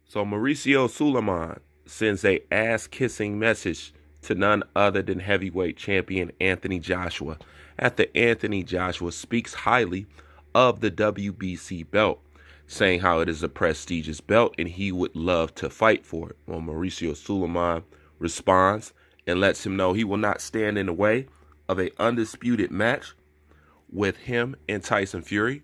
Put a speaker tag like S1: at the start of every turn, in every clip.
S1: So Mauricio Suleiman sends a ass-kissing message to none other than heavyweight champion Anthony Joshua after Anthony Joshua speaks highly of the WBC belt, saying how it is a prestigious belt and he would love to fight for it. Well, Mauricio Suleiman responds and lets him know he will not stand in the way of a undisputed match with him and Tyson Fury,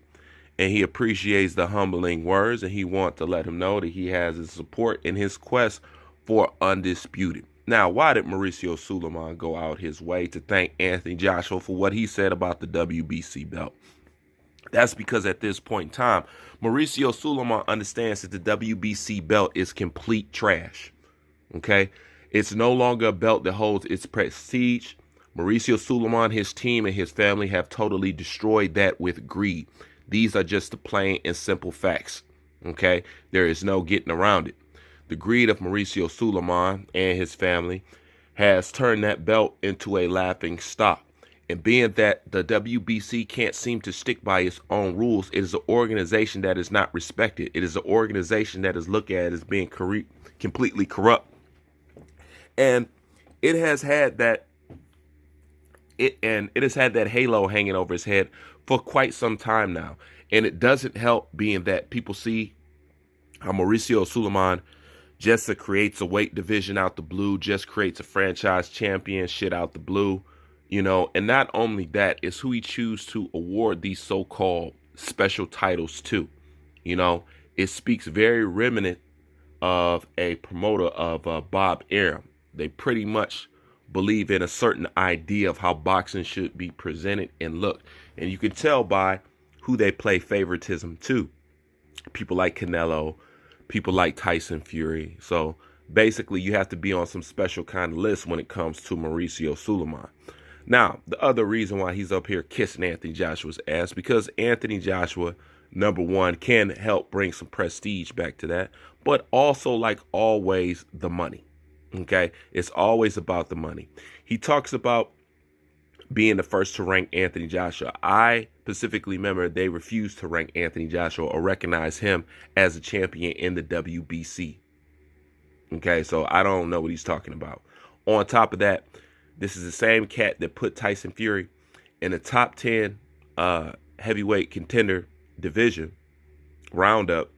S1: and he appreciates the humbling words, and he wants to let him know that he has his support in his quest for undisputed. Now, why did Mauricio Suleiman go out his way to thank Anthony Joshua for what he said about the WBC belt? That's because at this point in time, Mauricio Suleiman understands that the WBC belt is complete trash. Okay? It's no longer a belt that holds its prestige. Mauricio Suleiman, his team, and his family have totally destroyed that with greed. These are just the plain and simple facts. Okay? There is no getting around it. The greed of Mauricio Suleiman and his family has turned that belt into a laughing stock. And being that the WBC can't seem to stick by its own rules, it is an organization that is not respected. It is an organization that is looked at as being completely corrupt. And it has had that it has had that halo hanging over his head for quite some time now. And it doesn't help being that people see how Mauricio Suleiman just creates a weight division out the blue, just creates a franchise champion shit out the blue, you know. And not only that, is who he chooses to award these so-called special titles to. You know, it speaks very remnant of a promoter of Bob Arum. They pretty much believe in a certain idea of how boxing should be presented and looked. And you can tell by who they play favoritism to. People like Canelo, people like Tyson Fury. So basically you have to be on some special kind of list when it comes to Mauricio Suleiman. Now, the other reason why he's up here kissing Anthony Joshua's ass, because Anthony Joshua, number one, can help bring some prestige back to that, but also, like always, the money. Okay? It's always about the money. He talks about being the first to rank Anthony Joshua. I specifically remember they refused to rank Anthony Joshua or recognize him as a champion in the WBC. Okay, so I don't know what he's talking about. On top of that, this is the same cat that put Tyson Fury in the top 10 heavyweight contender division roundup,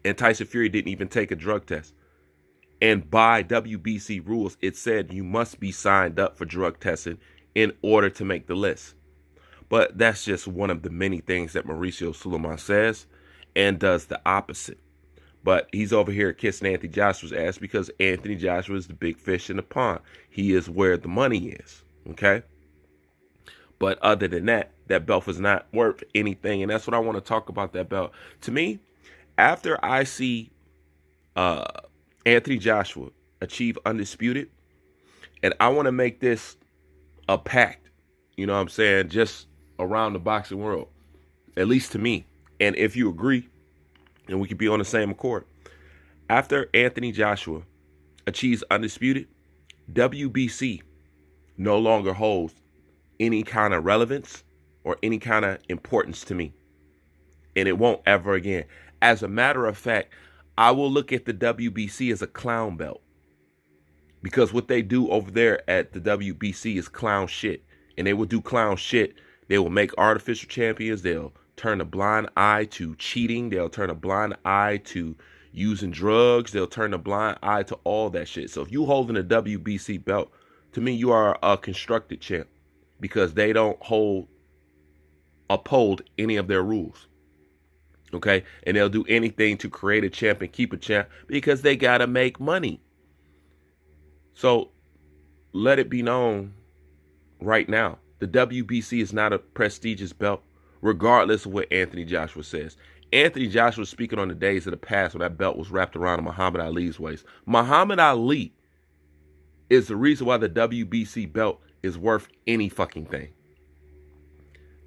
S1: and Tyson Fury didn't even take a drug test. And by WBC rules, it said you must be signed up for drug testing in order to make the list. But that's just one of the many things that Mauricio Suleiman says and does the opposite. But he's over here kissing Anthony Joshua's ass because Anthony Joshua is the big fish in the pond. He is where the money is, okay? But other than that, that belt was not worth anything. And that's what I want to talk about, that belt. To me, after I see Anthony Joshua achieve undisputed, and I want to make this a pact, you know what I'm saying, just around the boxing world, at least to me. And if you agree, and we could be on the same accord, after Anthony Joshua achieves undisputed, WBC no longer holds any kind of relevance or any kind of importance to me. And it won't ever again. As a matter of fact, I will look at the WBC as a clown belt. Because what they do over there at the WBC is clown shit. And they will do clown shit. They will make artificial champions. They'll turn a blind eye to cheating. They'll turn a blind eye to using drugs. They'll turn a blind eye to all that shit. So if you holding a WBC belt, to me, you are a constructed champ. Because they don't uphold any of their rules. Okay? And they'll do anything to create a champ and keep a champ because they got to make money. So let it be known right now, the WBC is not a prestigious belt, regardless of what Anthony Joshua says. Anthony Joshua was speaking on the days of the past when that belt was wrapped around Muhammad Ali's waist. Muhammad Ali is the reason why the WBC belt is worth any fucking thing.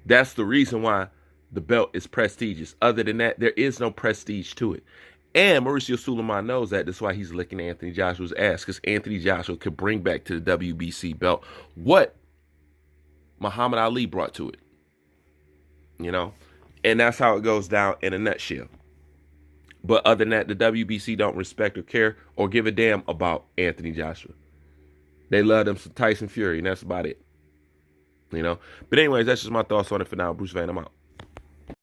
S1: That's the reason why the belt is prestigious. Other than that, there is no prestige to it. And Mauricio Suleiman knows that. That's why he's licking Anthony Joshua's ass, because Anthony Joshua could bring back to the WBC belt what Muhammad Ali brought to it. You know? And that's how it goes down in a nutshell. But other than that, the WBC don't respect or care or give a damn about Anthony Joshua. They love them some Tyson Fury, and that's about it. You know. But anyways, that's just my thoughts on it for now. Bruce Van, I'm out.